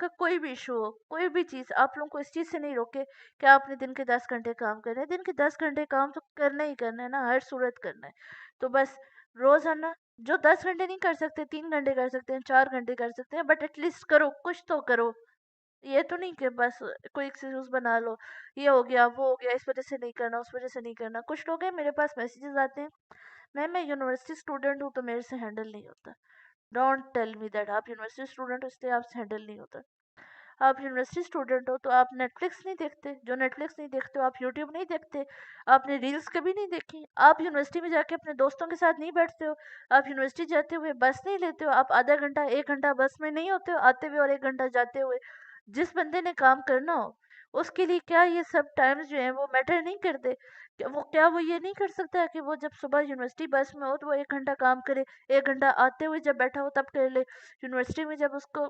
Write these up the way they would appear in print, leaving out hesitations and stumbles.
کا कोई भी इशू हो, कोई भी चीज़ आप लोगों को इस चीज़ से नहीं रोके कि आपने दिन के 10 घंटे काम करने हैं। दिन के 10 घंटे काम तो करना ही करना है ना, हर सूरत करना है। तो बस रोज़ाना जो 10 घंटे नहीं कर सकते, 3 घंटे कर सकते हैं, 4 घंटे कर सकते हैं, बट एटलीस्ट करो, कुछ तो करो। ये तो नहीं कि बस कोई एक्सक्यूज़ बना लो, ये हो गया, वो हो गया, इस वज़ह से नहीं करना, उस वज़ह से नहीं करना। कुछ लोग हैं मेरे पास मैसेजेस आते हैं, मैं यूनिवर्सिटी स्टूडेंट हूँ तो मेरे से हैंडल नहीं होता। डोंट टेल मी दैट आप यूनिवर्सिटी स्टूडेंट हो इसलिए आपसे हैंडल नहीं होता। आप यूनिवर्सिटी स्टूडेंट हो तो आप नेटफ्लिक्स नहीं देखते, जो नेटफ्लिक्स नहीं देखते हो आप यूट्यूब नहीं देखते, आपने रील्स कभी नहीं देखी, आप यूनिवर्सिटी में जाके अपने दोस्तों के साथ नहीं बैठते हो, आप यूनिवर्सिटी जाते हुए बस नहीं लेते हो, आप आधा घंटा 1 घंटा बस में नहीं होते हो आते हुए और 1 घंटा जाते हुए। जिस बंदे ने काम करना हो उसके लिए क्या ये सब टाइम्स जो हैं वो मैटर नहीं करते? क्या वो ये नहीं कर सकता है कि वो जब सुबह यूनिवर्सिटी बस में हो तो वो 1 घंटा काम करे, 1 घंटा आते हुए जब बैठा हो तब कर ले। यूनिवर्सिटी में जब उसको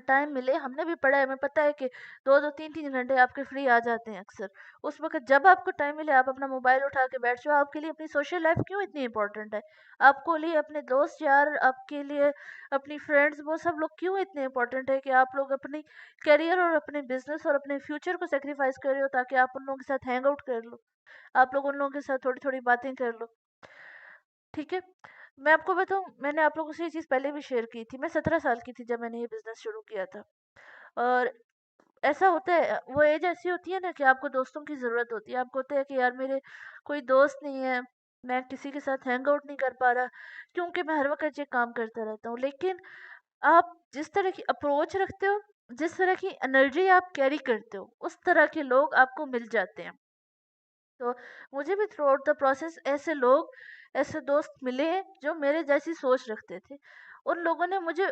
टाइम मिले, हमने भी पढ़ा है, हमें पता है कि 2-2 3-3 घंटे आपके फ्री आ जाते हैं अक्सर। उस वक़्त जब आपको टाइम मिले आप अपना मोबाइल उठा के बैठ जाओ, आपके लिए अपनी सोशल लाइफ़ क्यों इतनी इम्पोर्टेंट है? आपको लिए अपने दोस्त यार, आपके लिए अपनी फ्रेंड्स वो सब लोग क्यों इतने इम्पोर्टेंट है कि आप लोग अपनी करियर और अपने बिज़नेस और अपने फ्यूचर को सैक्रिफाइस कर रहे हो ताकि आप उन लोगों के साथ हैंग आउट कर लो। आप लोग उन लोगों के साथ थोड़ी-थोड़ी बातें कर लो, ठीक है? मैं आपको बताऊँ, मैंने आप लोगों से ये चीज़ पहले भी शेयर की थी। मैं 17 साल की थी जब मैंने ये बिज़नेस शुरू किया था। और ऐसा होता है, वो एज ऐसी होती है ना कि आपको दोस्तों की ज़रूरत होती है। आपको होता है कि यार मेरे कोई दोस्त नहीं है, मैं किसी के साथ हैंग आउट नहीं कर पा रहा क्योंकि मैं हर वक़्त ये काम करता रहता हूँ। लेकिन आप जिस तरह की अप्रोच रखते हो, जिस तरह की एनर्जी आप कैरी करते हो, उस तरह के लोग आपको मिल जाते हैं। तो मुझे भी थ्रू आउट द प्रोसेस ऐसे लोग, ऐसे दोस्त मिले हैं जो मेरे जैसी सोच रखते थे। उन लोगों ने मुझे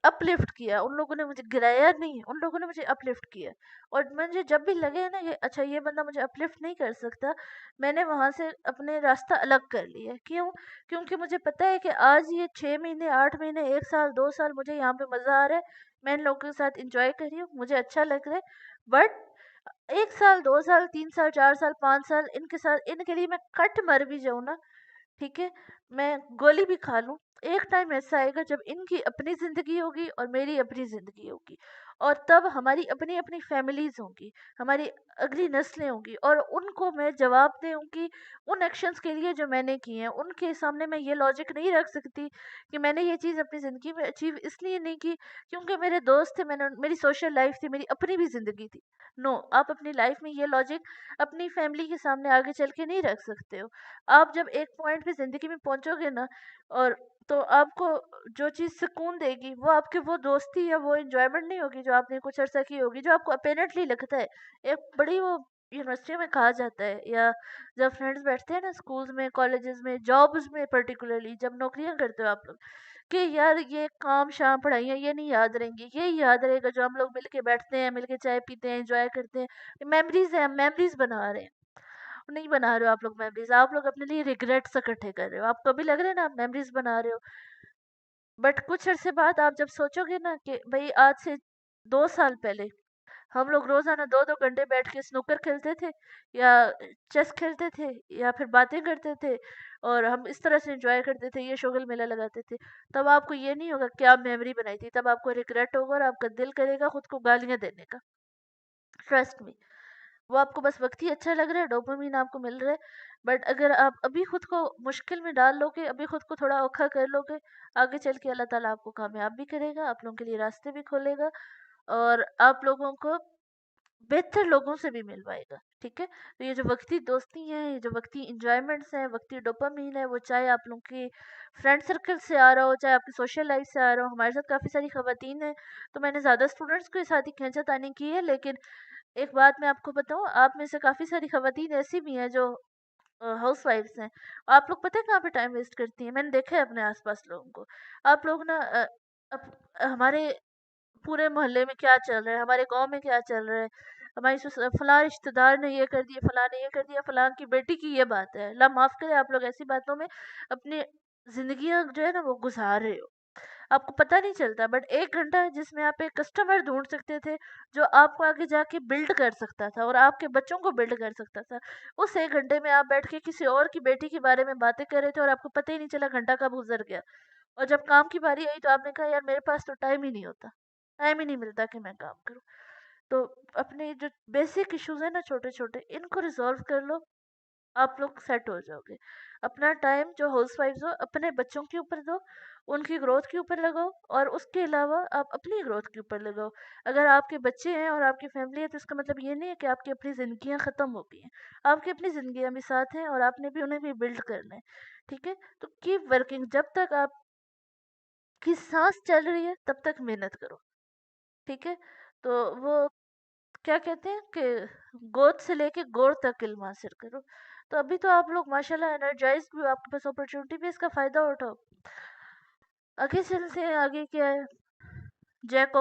अपलिफ्ट किया, उन लोगों ने मुझे गिराया नहीं, उन लोगों ने मुझे अपलिफ्ट किया। और मुझे जब भी लगे ना ये अच्छा ये बंदा मुझे अपलिफ्ट नहीं कर सकता, मैंने वहाँ से अपने रास्ता अलग कर लिया। क्यों? क्योंकि मुझे पता है कि आज ये 6 महीने, 8 महीने, 1 साल, 2 साल मुझे यहाँ पे मज़ा आ रहा है, मैं इन लोगों के साथ एन्जॉय कर रही हूँ, मुझे अच्छा लग रहा है। बट 1 साल, 2 साल, 3 साल, 4 साल, 5 साल इनके साथ इनके लिए मैं कट मर भी जाऊँ ना, ठीक है? मैं गोली भी खा लूँ, एक टाइम ऐसा आएगा जब इनकी अपनी ज़िंदगी होगी और मेरी अपनी ज़िंदगी होगी। और तब हमारी अपनी-अपनी फैमिलीज़ होंगी, हमारी अगली नस्लें होंगी और उनको मैं जवाब दूँगी उन एक्शंस के लिए जो मैंने किए हैं। उनके सामने मैं ये लॉजिक नहीं रख सकती कि मैंने ये चीज़ अपनी ज़िंदगी में अचीव इसलिए नहीं की क्योंकि मेरे दोस्त थे, मेरी सोशल लाइफ़ थी, मेरी अपनी भी ज़िंदगी थी। नो, आप अपनी लाइफ़ में ये लॉजिक अपनी फैमिली के सामने आगे चल के नहीं रख सकते हो। आप जब एक पॉइंट पे ज़िंदगी में पहुँचोगे ना और तो आपको जो चीज़ सुकून देगी वो आपकी वो दोस्ती या वो एन्जॉयमेंट नहीं होगी जो आपने कुछ अरसा की होगी, जो आपको अपेरेंटली लगता है। एक बड़ी वो यूनिवर्सिटी में कहा जाता है या जब फ्रेंड्स बैठते हैं ना स्कूल्स में, कॉलेजेस में, जॉब्स में पर्टिकुलरली जब नौकरियाँ करते हो आप लोग, कि यार ये काम-शाम, पढ़ाइयाँ ये नहीं याद रहेंगी, ये याद रहेगा जो हम लोग मिल के बैठते हैं, मिल के चाय पीते हैं, एन्जॉय करते हैं। मेमोरीज़ है, हम मेमोरीज़ बना रहे हैं। नहीं बना रहे हो आप लोग मेमोरीज, आप लोग अपने लिए रिग्रेट्स इकट्ठे कर रहे हो। आपको अभी लग रहा है ना आप मेमोरीज बना रहे हो, बट कुछ अरसे बाद आप जब सोचोगे ना कि भाई आज से 2 साल पहले हम लोग रोजाना 2-2 घंटे बैठ के स्नूकर खेलते थे या चेस खेलते थे या फिर बातें करते थे और हम इस तरह से एंजॉय करते थे, ये शोगल मेला लगाते थे, तब आपको ये नहीं होगा क्या मेमोरी बनाई थी, तब आपको रिग्रेट होगा और आपका दिल करेगा खुद को गालियां देने का। ट्रस्ट मी, वो आपको बस वक़्त ही अच्छा लग रहा है, डोपामाइन आपको मिल रहा है, बट अगर आप अभी खुद को मुश्किल में डाल लोगे, अभी खुद को थोड़ा औखा कर लोगे, आगे चल के अल्लाह ताला आपको कामयाब भी करेगा, आप लोगों के लिए रास्ते भी खोलेगा और आप लोगों को बेहतर लोगों से भी मिलवाएगा, ठीक है? तो ये जो वक़्ती दोस्ती है, ये जो वक़्ती एन्जॉयमेंट्स हैं, वक़्ती डोपामाइन है, वो चाहे आप लोगों की फ्रेंड सर्कल से आ रहा हो, चाहे आपकी सोशल लाइफ़ से आ रहा हो, हमारे साथ काफ़ी सारी ख़वातीन हैं, तो मैंने ज़्यादा स्टूडेंट्स के साथ ही खींचा-तानी की है, लेकिन एक बात मैं आपको बताऊँ, आप में से काफ़ी सारी ख़वातीन ऐसी भी हैं जो हाउसवाइफ्स हैं। आप लोग पता है कहाँ पे टाइम वेस्ट करती हैं? मैंने देखा है अपने आस-पास लोगों को। आप लोग ना हमारे पूरे मोहल्ले में क्या चल रहा है, हमारे गाँव में क्या चल रहा है, हमारी फलाँ रिश्तेदार ने ये कर दिया, फलाँ ने ये कर दिया, फलाँ की बेटी की ये बात है। अल्लाह माफ़ करे आप लोग ऐसी बातों में अपनी ज़िंदगियाँ जो है ना वो गुज़ार रहे हो। आपको पता नहीं चलता, बट 1 घंटा है जिसमें आप एक कस्टमर ढूँढ सकते थे, जो आपको आगे जाके बिल्ड कर सकता था और आपके बच्चों को बिल्ड कर सकता था। उस 1 घंटे में आप बैठ के किसी और की बेटी के बारे में बातें कर रहे थे और आपको पता ही नहीं चला घंटा कब गुज़र गया। और जब काम की बारी आई तो आपने कहा यार मेरे पास तो टाइम ही नहीं होता। टाइम ही नहीं मिलता कि मैं काम करूँ। तो अपने जो बेसिक इश्यूज़ हैं ना छोटे-छोटे, इनको रिज़ॉल्व कर लो, आप लोग सेट हो जाओगे। अपना टाइम जो हाउसवाइफ्स हो अपने बच्चों के ऊपर दो, उनकी ग्रोथ के ऊपर लगाओ और उसके अलावा आप अपनी ग्रोथ के ऊपर लगाओ। अगर आपके बच्चे हैं और आपकी फैमिली है तो इसका मतलब ये नहीं है कि आपकी अपनी ज़िंदगियाँ ख़त्म हो गई हैं। आपकी अपनी ज़िंदगियाँ भी साथ हैं और आपने भी उन्हें भी बिल्ड करना है, ठीक है? तो कीप वर्किंग, जब तक आपकी साँस चल रही है तब तक मेहनत करो, ठीक है? तो वो क्या कहते हैं कि गोद से लेके गोर तक इल्म हासिल करो। तो अभी तो आप लोग माशाल्लाह एनर्जाइज्ड भी हो, आपके पास अपॉर्चुनिटी भी है, इसका फ़ायदा उठाओ। आगे चलते हैं, आगे क्या है? जैक